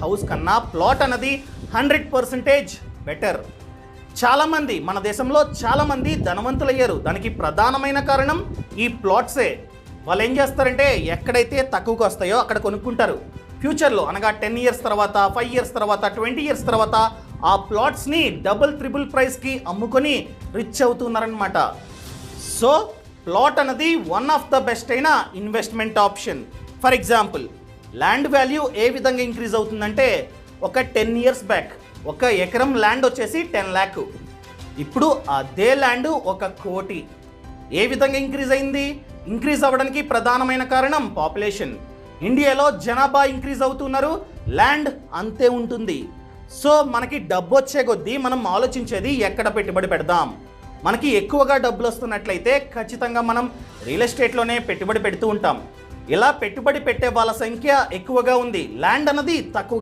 House కన్నా plot అన్నది 100% better. చాలామంది మన దేశంలో చాలామంది ధనవంతులయ్యారు. దానికి ప్రధానమైన కారణం ఈ ప్లాట్సే. వాళ్ళు ఏం చేస్తారంటే ఎక్కడైతే తక్కువకు వస్తాయో అక్కడ కొనుక్కుంటారు. ఫ్యూచర్లో అనగా 10 ఇయర్స్ తర్వాత, 5 ఇయర్స్ తర్వాత, 20 ఇయర్స్ తర్వాత ఆ ప్లాట్స్ని డబుల్ ట్రిపుల్ ప్రైస్కి అమ్ముకొని రిచ్ అవుతున్నారనమాట. సో ప్లాట్ అన్నది వన్ ఆఫ్ ద బెస్ట్ అయిన investment option. For example, land value ఏ విధంగా ఇంక్రీజ్ అవుతుందంటే, ఒక 10 ఇయర్స్ బ్యాక్ ఒక ఎకరం ల్యాండ్ వచ్చేసి 10 lakh, ఇప్పుడు అదే ల్యాండ్ 1 కోటి. ఏ విధంగా ఇంక్రీజ్ అయింది? ఇంక్రీజ్ అవ్వడానికి ప్రధానమైన కారణం పాపులేషన్. ఇండియాలో జనాభా ఇంక్రీజ్ అవుతున్నారు, ల్యాండ్ అంతే ఉంటుంది. సో మనకి డబ్బు వచ్చే కొద్దీ మనం ఆలోచించేది ఎక్కడ పెట్టుబడి పెడదాం. మనకి ఎక్కువగా డబ్బులు వస్తున్నట్లయితే ఖచ్చితంగా మనం రియల్ ఎస్టేట్లోనే పెట్టుబడి పెడుతూ ఉంటాం. ఇలా పెట్టుబడి పెట్టే వాళ్ళ సంఖ్య ఎక్కువగా ఉంది, ల్యాండ్ అన్నది తక్కువ.